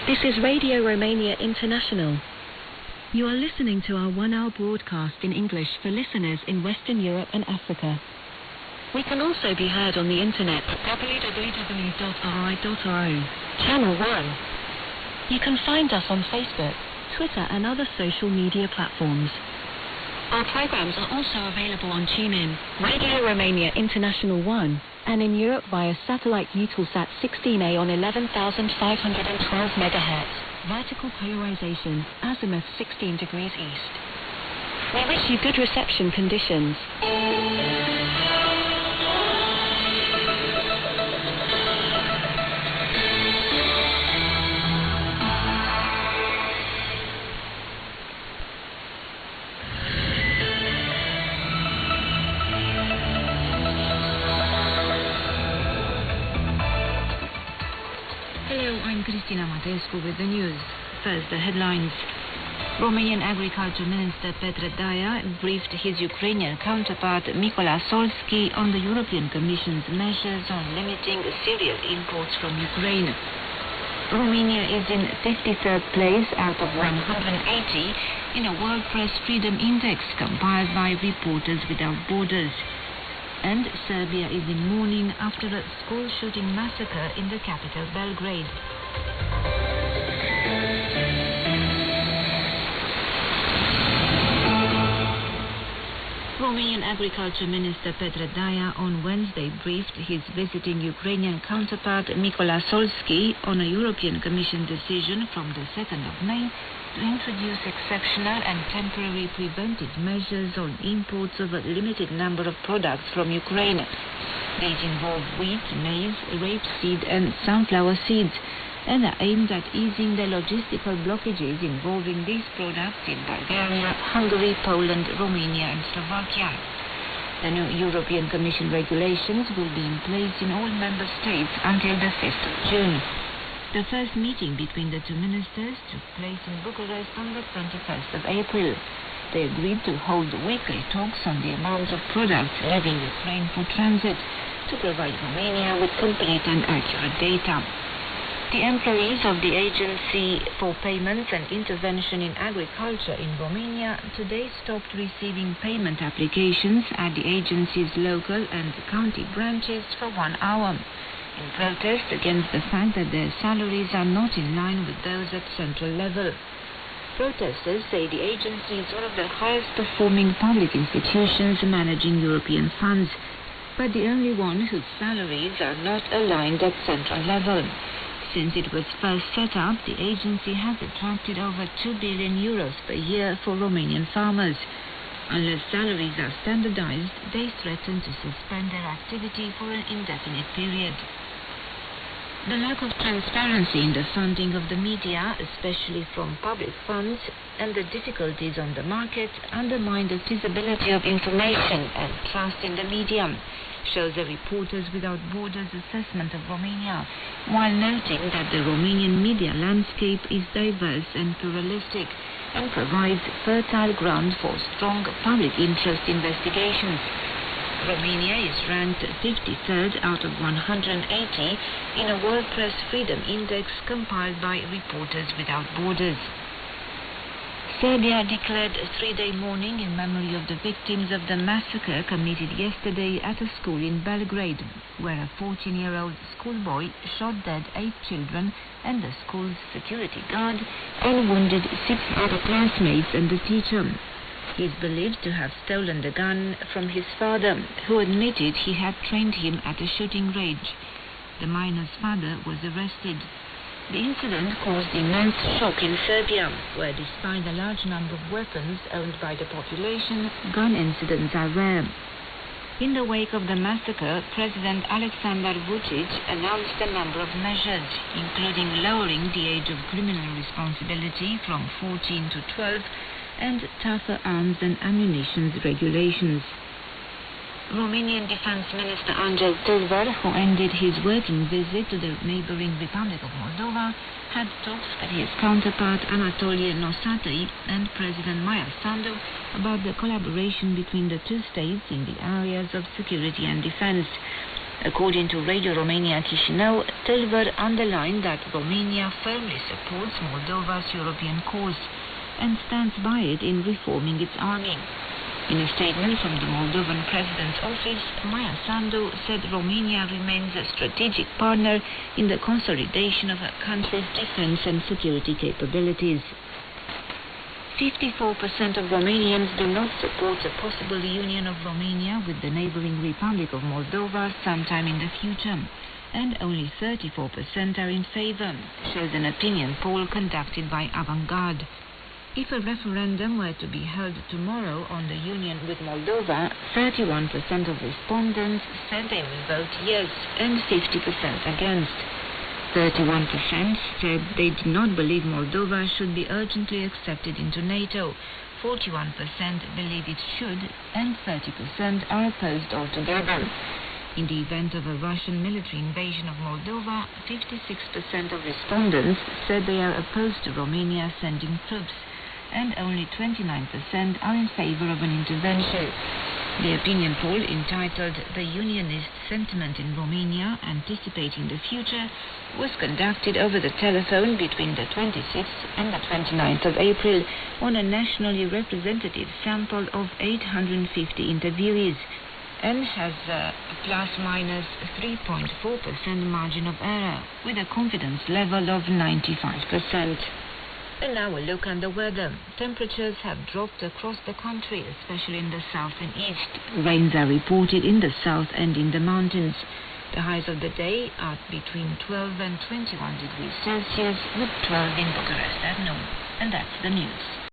This is Radio Romania International. You are listening to our one-hour broadcast in English for listeners in Western Europe and Africa. We can also be heard on the internet at www.ri.ro. Channel 1. You can find us on Facebook, Twitter and other social media platforms. Our programs are also available on TuneIn, Radio Romania International 1, and in Europe via satellite Eutelsat 16A on 11,512 MHz. Vertical polarization, azimuth 16 degrees east. We wish you good reception conditions. With the news. First, the headlines. Romanian Agriculture Minister Petre Daia briefed his Ukrainian counterpart Mykola Solski on the European Commission's measures on limiting cereal imports from Ukraine. Romania is in 53rd place out of 180 in a World Press Freedom Index compiled by Reporters Without Borders. And Serbia is in mourning after a school shooting massacre in the capital Belgrade. Romanian Agriculture Minister Petre Daia on Wednesday briefed his visiting Ukrainian counterpart Mykola Solski on a European Commission decision from the 2nd of May to introduce exceptional and temporary preventive measures on imports of a limited number of products from Ukraine. These involve wheat, maize, rapeseed and sunflower seeds, and are aimed at easing the logistical blockages involving these products in Bulgaria, Hungary, Poland, Romania and Slovakia. The new European Commission regulations will be in place in all member states until the 5th of June. The first meeting between the two ministers took place in Bucharest on the 21st of April. They agreed to hold weekly talks on the amount of products leaving Ukraine for transit to provide Romania with complete and accurate data. The employees of the Agency for Payments and Intervention in Agriculture in Romania today stopped receiving payment applications at the agency's local and county branches for 1 hour, in protest against the fact that their salaries are not in line with those at central level. Protesters say the agency is one of the highest performing public institutions managing European funds, but the only one whose salaries are not aligned at central level. Since it was first set up, the agency has attracted over 2 billion euros per year for Romanian farmers. Unless salaries are standardized, they threaten to suspend their activity for an indefinite period. The lack of transparency in the funding of the media, especially from public funds, and the difficulties on the market undermine the feasibility of information and trust in the media, shows a Reporters Without Borders assessment of Romania, while noting that the Romanian media landscape is diverse and pluralistic and provides fertile ground for strong public interest investigations. Romania is ranked 53rd out of 180 in a World Press Freedom Index compiled by Reporters Without Borders. Serbia declared a 3-day mourning in memory of the victims of the massacre committed yesterday at a school in Belgrade, where a 14-year-old schoolboy shot dead 8 children and the school's security guard and wounded 6 other classmates and the teacher. He is believed to have stolen the gun from his father, who admitted he had trained him at a shooting range. The minor's father was arrested. The incident caused immense shock in Serbia, where despite the large number of weapons owned by the population, gun incidents are rare. In the wake of the massacre, President Aleksandar Vučić announced a number of measures, including lowering the age of criminal responsibility from 14 to 12 and tougher arms and ammunition regulations. Romanian Defense Minister Angel Tâlver, who ended his working visit to the neighboring Republic of Moldova, had talks with his counterpart Anatolie Nosatăi and President Maia Sandu about the collaboration between the two states in the areas of security and defense. According to Radio Romania Chișinău, Telver underlined that Romania firmly supports Moldova's European cause and stands by it in reforming its army. In a statement from the Moldovan President's office, Maia Sandu said Romania remains a strategic partner in the consolidation of her country's defense and security capabilities. 54% of Romanians do not support a possible union of Romania with the neighboring Republic of Moldova sometime in the future, and only 34% are in favor, shows an opinion poll conducted by Avantgarde. If a referendum were to be held tomorrow on the union with Moldova, 31% of respondents said they would vote yes and 50% against. 31% said they did not believe Moldova should be urgently accepted into NATO, 41% believe it should, and 30% are opposed altogether. In the event of a Russian military invasion of Moldova, 56% of respondents said they are opposed to Romania sending troops, and only 29% are in favor of an intervention. The opinion poll, entitled "The Unionist Sentiment in Romania, Anticipating the Future," was conducted over the telephone between the 26th and the 29th of April on a nationally representative sample of 850 interviewees, and has a plus-minus 3.4% margin of error, with a confidence level of 95%. And now a look at the weather. Temperatures have dropped across the country, especially in the south and east. Rains are reported in the south and in the mountains. The highs of the day are between 12 and 21 degrees Celsius, with 12 in Bucharest at noon. And that's the news.